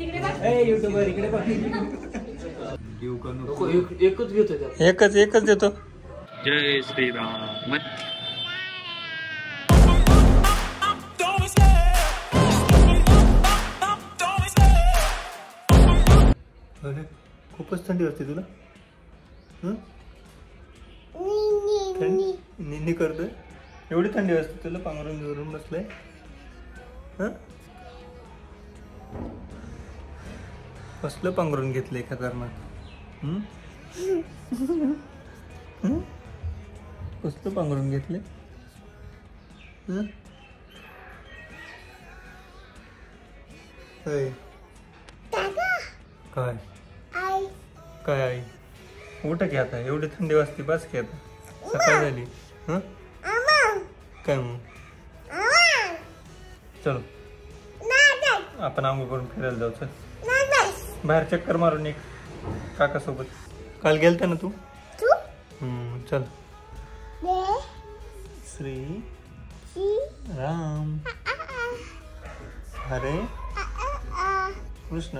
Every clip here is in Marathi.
युट्यूबर इकडे बघ. एकच घेतो, एकच देतो. जय श्रीराम. अरे खूपच थंडी वाजते तुला. निन्नी करतोय. एवढी थंडी वाजते तुला. पांघरून घेऊन बसलाय. कसलं पांघरून घेतलंय खतरनाक. कसलं पांघरून घेतले. काय काय आई उठ की आता. एवढी थंडी वाजते बस की आता. सकाळ झाली. काय मग चलो आपण आंघोळ करून फिरायला जाऊ. चल बाहेर चक्कर मारून एक काका सोबत. काल गेलता ना तू. चल. श्री राम हरे कृष्ण.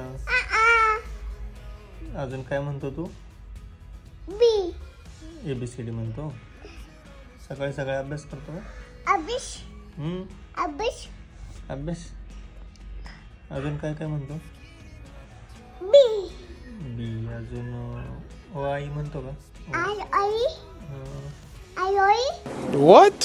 अजून काय म्हणतो तू. ABCD म्हणतो. सकाळी सकाळी अभ्यास करतो. अभ्यास अजून काय काय म्हणतो. बी अजून आई म्हणतो का. What?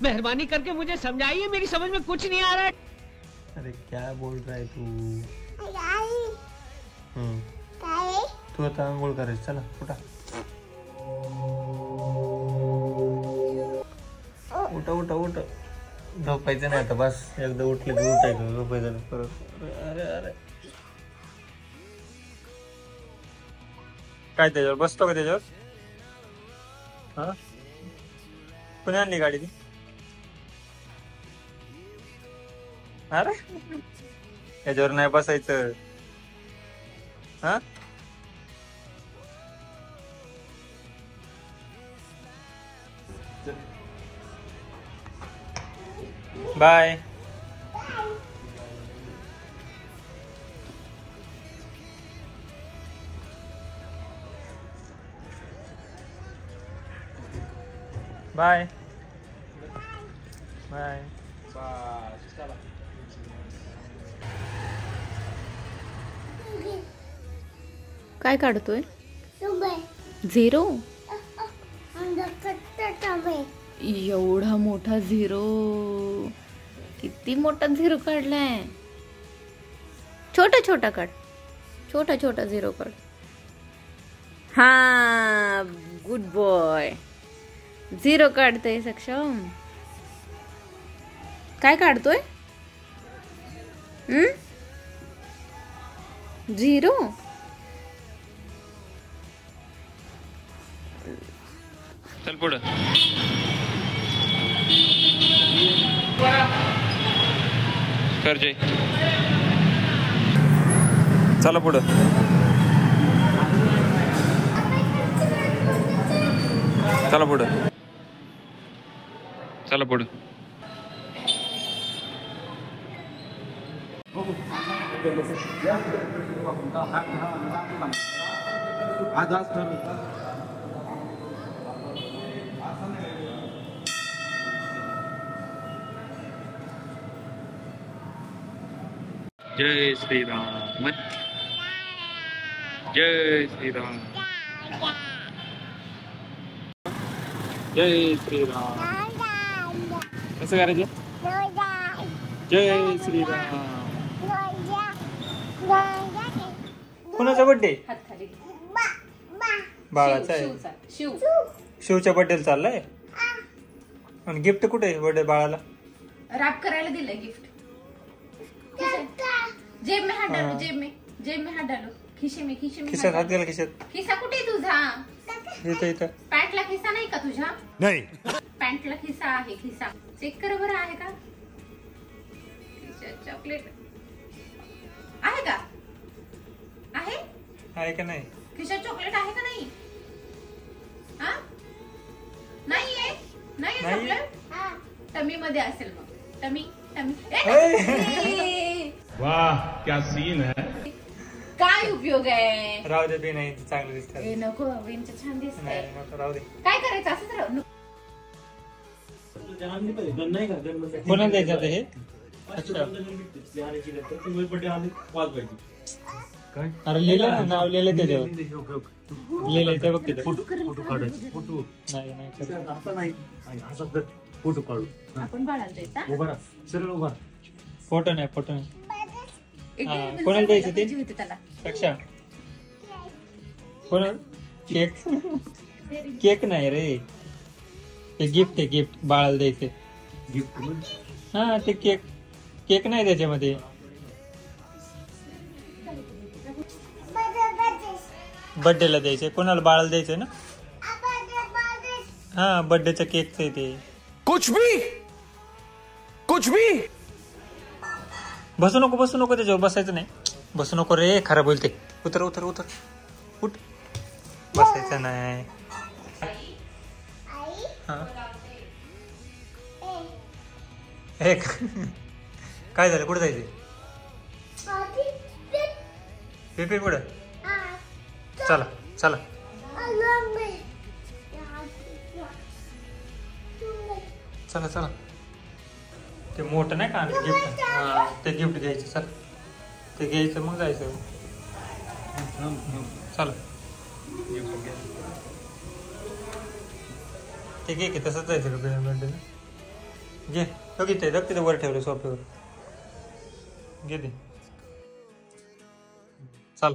मेहरबानी करके मुझे समझाइए, मेरी समझ में कुछ नहीं आ रहा है. अरे क्या बोल रहा है तू. तू आता आंघोळ करायचं. चला उठा उठा उठा उठा. झोपायचं नाही आता बस. एकदा उठले की उठायचं. झोपायचं परत. अरे अरे काय त्याच्यावर बसतो का त्याच्यावर. हा कोणी आणली गाडी ती. अरे याच्यावर नाही बसायचं. हा बाय. Bye bye. काय काढतोय. 0. एवढा मोठा 0. किती मोठा 0 काढलाय. छोटा छोटा काढ. छोटा छोटा 0 काढ. हा गुड बॉय. 0 काढतोय सक्षम. काय काढतोय. 0. चल पुढं. कर जय. चला पुढं. चला पुढं. चला पुढं. जय श्रीराम. जय श्रीराम. जय श्रीराम. कसं करायचं. जय श्रीराम. कोणाचा बर्थडे. बाळाचा आहे. शिवच्या बर्थडेला चाललाय. आणि गिफ्ट कुठे आहे बर्थडे बाळाला. रॅप करायला दिलंय गिफ्ट. जेब में हाथ डालो. जेब में हाथ डालो. खिशे में खिशात हात गेला. खिशात. खिसा कुठे तुझा. इथं पॅन्टला खिसा नाही का तुझ्या. नाही. पॅन्टला खिसा आहे. खिसा चेक कर बरं. आहे का. चॉकलेट आहे का. आहे का नाही. खिशात चॉकलेट आहे का नाही. हा नाहीये. नाही नाही. चॉकलेट टमी मध्ये असेल मग टमी टमी वाह क्या सीन है. काय उपयोग आहे. राहू दे बी नाही चांगलं दिसत. नको विंच छान दिसतंय. नाही नको राहू दे. काय करायचं असंच राहू. कोणाला द्यायचं आता हे. अच्छा अरे लिहिलं ना नाव लिहिलं त्याच्यावर. लिहिलंय ते बघ तिथे. नाही फोटो काढू. आपण बाळाला द्यायचा. सरळ उभा. फोटो नाही कोणाला द्यायचं ते. त्याला कक्षा कोण केक. केक नाही रे ते गिफ्ट आहे. गिफ्ट बाळाला द्यायचे. गिफ्ट हा ते केक नाही त्याच्यामध्ये. बर्थडेला द्यायचंय. कोणाला बाळाला द्यायचंय ना. हा बर्थडेचा केकच आहे ते. कुछ भी बसू नको त्याच्यावर बसायचं नाही. बसू नको रे खराब बोलते. उतर उठ बसायचं नाही. हा एक काय झालं कुठं जायचं. पेपर कुठं. चला ते मोठं नाही का गिफ्ट. हा ते गिफ्ट घ्यायचं. चल ते घ्यायचं मग जायचं. चला ते घे की तसंच जायचं का बर्थडेला. घे बघ तिथे वर ठेवलं सोफ्यावर. घे ते. चल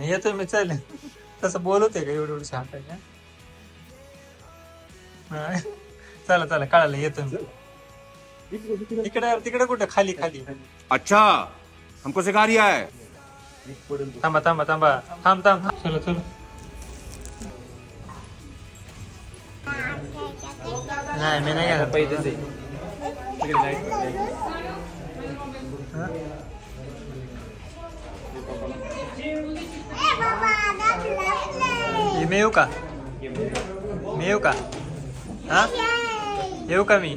येतोय मी. चालेल तसं बोलवते का एवढं शांत आहे. चला कळालं येतोय मी. तिकडे कुठं खाली. अच्छा हमको सिखा रिया है. थांबा थांब. चलो नाही मी नाही घालत. पैसे मी येऊ का. हा येऊ का मी.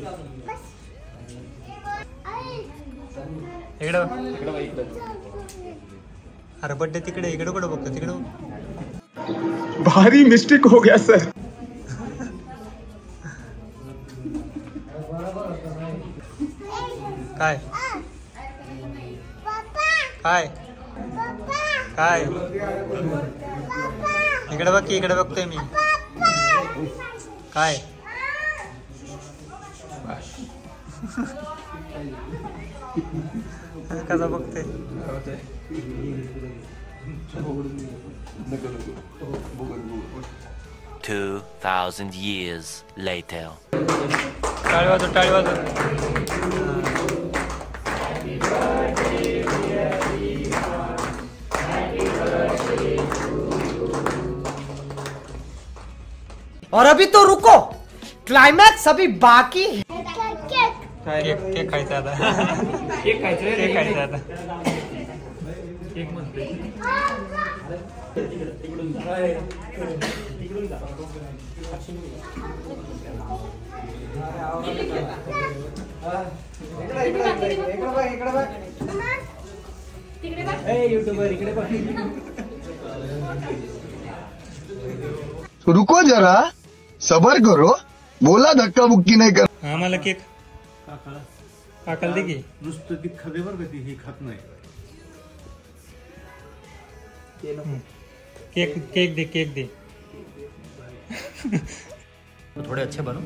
इकडं अरे बड्डे तिकडे. इकडे कुठं बघतो. तिकडे भारी मिस्टेक हो गया सर. काय इकडे बघ की. इकडे बघतोय मी. काय कसा बघतोय. 2,000 years later. टाळी वाजव. और अभी तो रुको, क्लाइमैक्स अभी बाकी है. केक खायचा आता. केक खायचा आता. केक म्हणतोय. रुको जरा सबर करो. बोला धक्का बुक्की नाही कर. आम्हाला केक काकाला दे की. नुसतं ती खाते बरं का ती. हे खात नाही. केक दे. थोडे अच्छे बनो.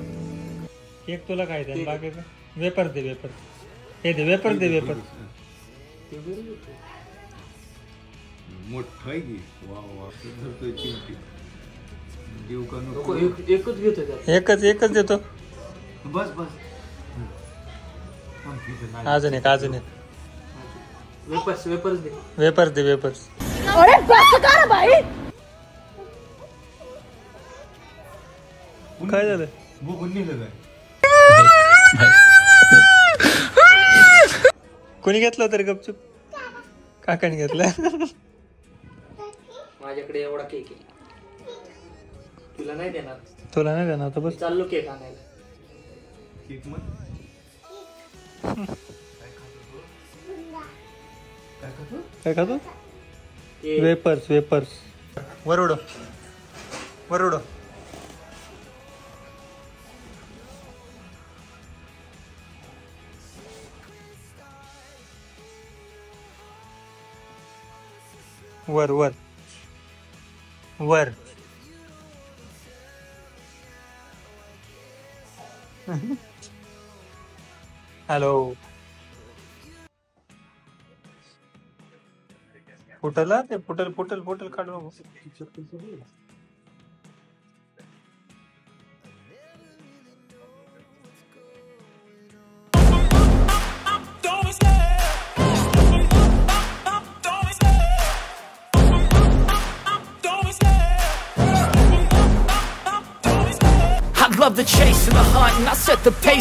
केक तुला काय द्या. बाकी वेपर दे. हे दे वेपर. मोठा आहे की. वा धरतोय चिमटी. देऊ का नको. एकच देतो. बस अजून एक वेपर्स दे. अरे बस कर भाई. काय झालं. बघून नेलं काय. कोणी घेतलं तरी गपचूप? काकाने घेतलं. माझ्याकडे एवढा केक आहे, तुला नाही देणार. तुला नाही देणार तर बस. चाललो केक आणायला. केक मग काय खातो? वेपर्स. वर उडव. वर. हॅलो. फुटला ते फुटल काढू नको. I love the chase and the hunt, and I set the pace.